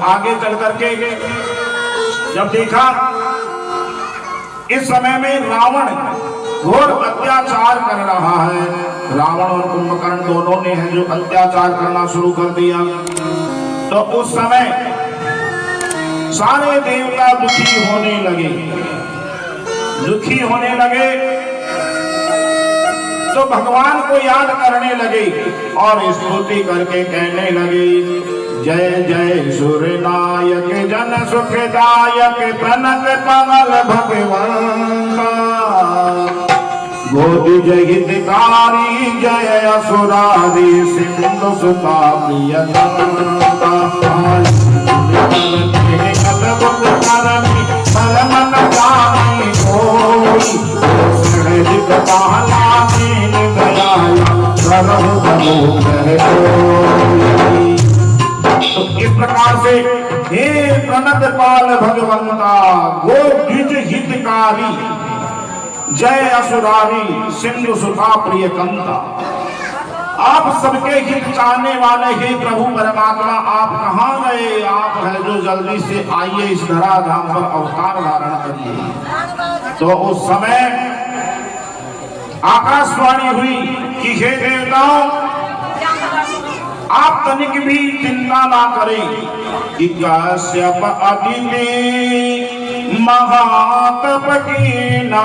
आगे चल करके जब देखा इस समय में रावण घोर अत्याचार कर रहा है, रावण और कुंभकर्ण दोनों ने है जो अत्याचार करना शुरू कर दिया, तो उस समय सारे देवता दुखी होने लगे, तो भगवान को याद करने लगे और स्तुति करके कहने लगे, जय जय सूर्यनायक जन सुखदायक प्रणत कमल भगवंता, गोविंद हितकारी जय असुरारी सिंधु सुता प्रियंका, तो इस प्रकार से हे प्रणत पाल भगवंता, गो द्विज हितकारी जय असुरारी सिंधु सुखा प्रिय कंता, आप सबके हित चाहने वाले हे प्रभु परमात्मा, आप कहाँ गए? आप है जो जल्दी से आइए इस धराधाम पर अवतार धारण करिए। तो उस समय आकाशवाणी हुई कि हे देवताओं, आप तनिक भी चिंता ना करें कि कश्यप अदिति महातप कीना,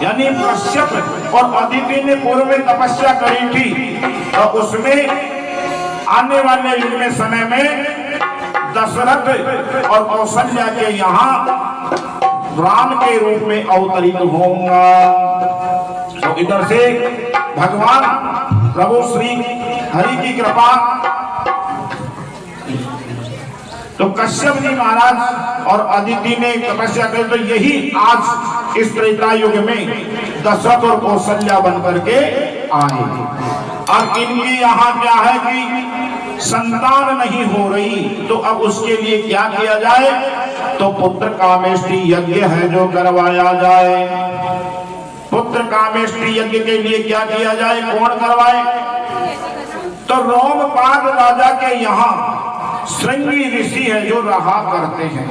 यानी कश्यप और अदिति ने पूर्व में तपस्या करी थी और उसमें आने वाले युग में समय में दशरथ और कौशल्या के यहाँ राम के रूप में अवतरित होगा। तो इधर से भगवान प्रभु श्री हरि की कृपा, तो कश्यप जी महाराज और अदिति ने तपस्या की, तो यही आज इस त्रेता युग में दशरथ और कौशल्या बन करके आए। अब इनके यहाँ क्या है कि संतान नहीं हो रही, तो अब उसके लिए क्या किया जाए? तो पुत्र कामेष्टि यज्ञ है जो करवाया जाए। पुत्र कामेष्टि यज्ञ के लिए क्या किया जाए? कौन करवाए? तो रोमपाद राजा के यहाँ श्रृंगी ऋषि है जो रहा करते हैं।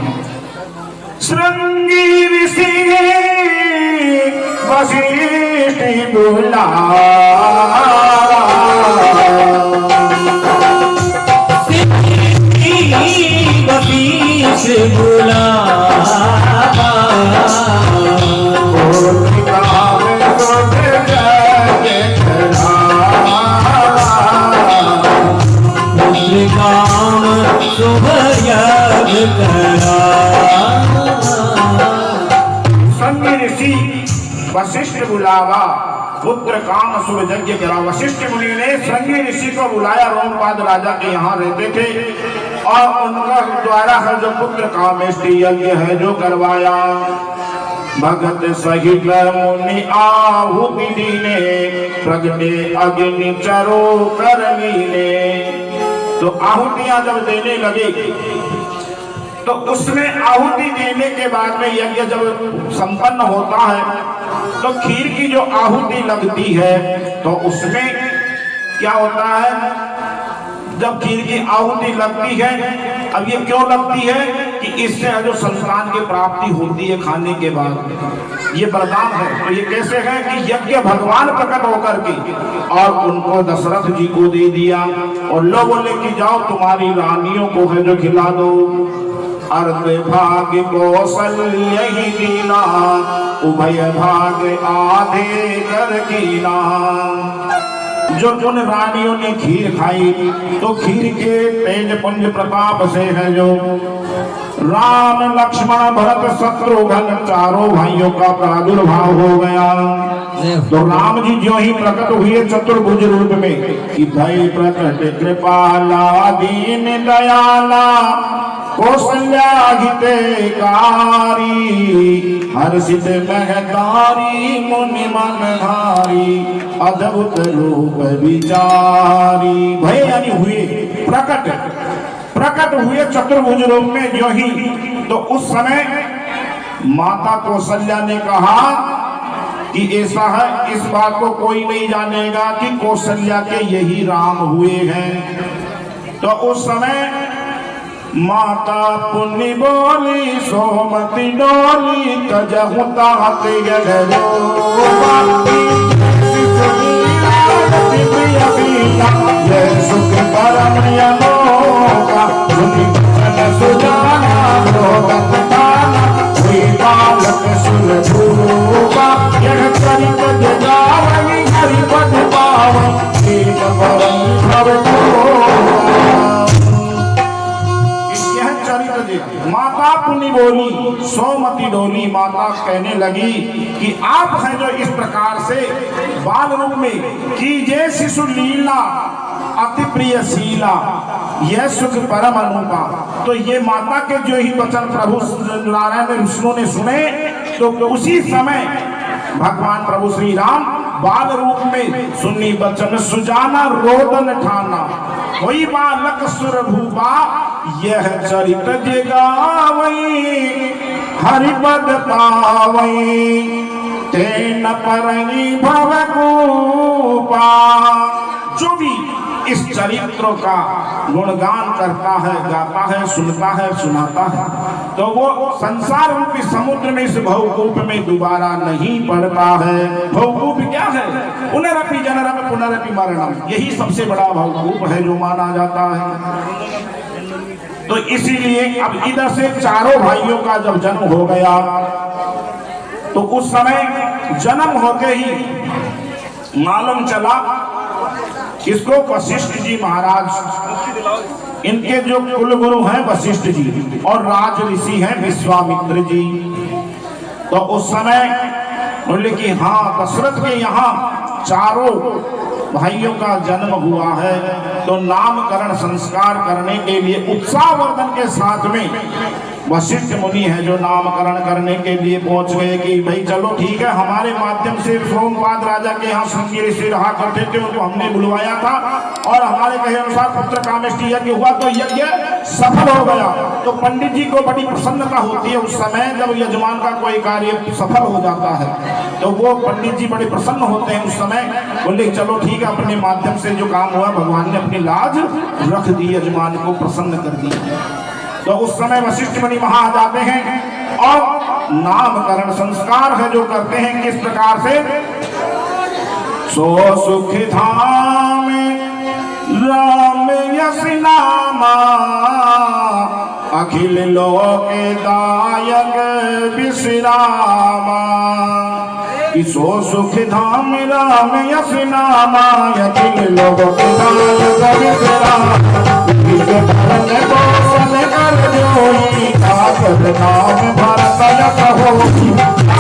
श्रृंगी ऋषि वशिष्ठ बुला, वशिष्ठ बुला, वशिष्ठ बुलावा, पुत्र काम शुभ यज्ञ करा। वशिष्ठ मुनि ने श्रृंगी ऋषि को बुलाया, रोमपाद राजा के यहाँ रहते थे, और उनका द्वारा है जो पुत्र कामेष्टि यज्ञ है जो करवाया। भगत सहित मुनि आहुति दीने, प्रगटे अग्नि चरो कर लीने। तो आहुतियां जब देने लगे, तो उसमें आहुति देने के बाद में यज्ञ जब संपन्न होता है, तो खीर की जो आहुति लगती है, तो उसमें क्या होता है? जब खीर की आहुति लगती है, अब ये क्यों लगती है कि इससे जो संतान की प्राप्ति होती है खाने के बाद, ये वरदान है। तो ये कैसे है कि यज्ञ भगवान प्रकट होकर के और उनको दशरथ जी को दे दिया, और लोग बोले कि जाओ तुम्हारी रानियों को है जो खिला दो। अर्ध भाग कौशल्य ही दीना, उभय भाग आधे कर कीना। जो उन रानियों ने खीर खाई, तो खीर के तेज पुंज प्रताप से है जो राम लक्ष्मण भरत शत्रुघ्न चारों भाइयों का प्रादुर्भाव हो गया। तो राम जी जो ही प्रकट हुए चतुर्भुज रूप में, कि भय प्रकट कृपाला दीन दयाला, कौशल्या हितकारी, हर्षित महतारी मुनि मनहारी, अद्भुत रूप विचारी। भय यानी हुए प्रकट हुए चतुर्भुज रूप में जो ही, तो उस समय माता कौशल्या ने कहा कि ऐसा है, इस बात को कोई नहीं जानेगा कि कौशल्या के यही राम हुए हैं। तो उस समय माता पुण्य बोली सोमती डोली तजहु तात ये सुख परम अनोखा सुनी बचन सुजाना लोकत ताना हुई बालक सुलभूपा यह चरित जगावई हरि पद पावई एक परम भव माता पुण्य बोली सोमती डोली। माता कहने लगी कि आप हैं जो इस प्रकार से बाल रूप में कीजिए शिशु लीला अति प्रिय शीला यह सुख परम अनुपा। तो ये माता के जो ही वचन प्रभु नारायण विष्णु ने सुने तो उसी समय भगवान प्रभु श्री राम बाल रूप में सुनी बचन सुजाना रोदन ठाना वही बालक सुर भूपा यह चरित जगावई हरिपद पावई तेन परनी भवकूपा। जो भी इस चरित्र का गुणगान करता है गाता है सुनता है सुनाता है तो वो संसार रूपी समुद्र में इस भवकूप में दोबारा नहीं पड़ता है। भवकूप क्या है? पुनरपि जनरम पुनरपि मरणम, यही सबसे बड़ा भवकूप है जो माना जाता है। तो इसीलिए अब इधर से चारों भाइयों का जब जन्म हो गया तो उस समय जन्म होते ही मालूम चला किसको? वशिष्ठ जी महाराज, इनके जो कुलगुरु हैं वशिष्ठ जी और राज ऋषि हैं विश्वामित्र जी। तो उस समय बोले कि हाँ दशरथ के यहाँ चारों भाइयों का जन्म हुआ है तो नामकरण संस्कार करने के लिए उत्साहवर्धन के साथ में वशिष्ठ मुनि है जो नामकरण करने के लिए पहुंच गए कि भाई चलो ठीक है, हमारे माध्यम से सोमपाद राजा के यहाँ श्रृंगी ऋषि रहा करते थे उनको हमने बुलवाया था और हमारे कहे अनुसार पुत्र कामेष्टि यज्ञ हुआ तो यज्ञ सफल हो गया। तो पंडित जी को बड़ी प्रसन्नता होती है उस समय जब यजमान का कोई कार्य सफल हो जाता है तो वो पंडित जी बड़े प्रसन्न होते हैं उस समय। बोले चलो ठीक है, अपने माध्यम से जो काम हुआ भगवान ने अपनी लाज रख दी, यजमान को प्रसन्न कर दिया। तो उस समय वशिष्ठ मुनि वहां आ जाते हैं और नामकरण संस्कार है जो करते हैं किस प्रकार से? सो सुख धाम राम यश नामा अखिल लोक दायक विश्रामा। सो सुख धाम राम यश नामा अखिल लोक दायक विश्रामा। नाम भारत यश होई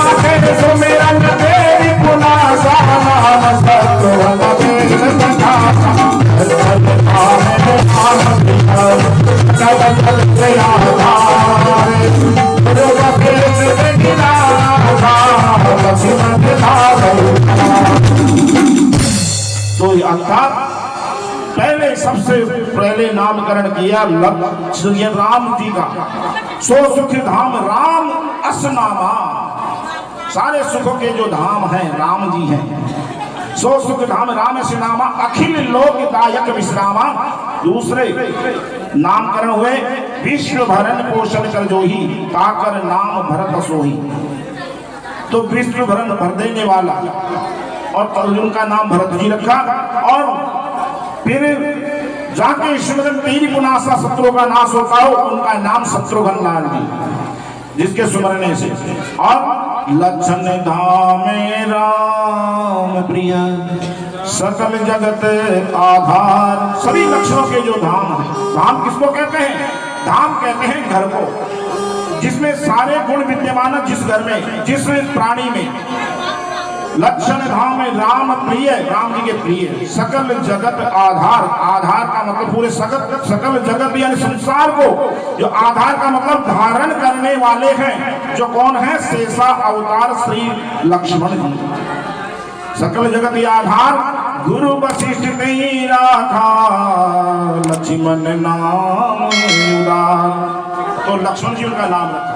आखिर सुमिरन तेरी पुना नाम सत्वन वेद विधाता। नाम तो अर्थात पहले सबसे पहले नामकरण किया राम जी का। सो सुख धाम राम असनामा, सारे सुखों के जो धाम हैं राम जी हैं। सो सुख धाम राम असनामा अखिल लोक दायक विश्रामा। दूसरे नामकरण हुए विश्व भरण पोषण कर जो ही ताकर नाम भरत सोही। तो विश्व भरण भर देने वाला और अर्जुन का नाम भरत जी रखा और फिर जाके ईश्वरन तेरी पुनासा शत्रु का नाश होता हो उनका नाम शत्रुघ्न लाल जी जिसके सुमरने से। और लक्षण धाम राम प्रिय सकल जगत आधार, सभी लक्षणों के जो धाम है। धाम किसको कहते हैं? धाम कहते हैं घर को जिसमें सारे गुण विद्यमान है, जिस घर में जिस प्राणी में। लक्षण धाम में राम प्रिय, राम जी के प्रिय। सकल जगत आधार, आधार का मतलब पूरे सकल जगत यानी संसार को जो आधार का मतलब धारण करने वाले हैं जो कौन है? शेषा अवतार श्री लक्ष्मण जी। सकल जगत ये आधार गुरु वशिष्ठ तेरा था लक्ष्मण नाम उदार। तो लक्ष्मण जी उनका नाम है।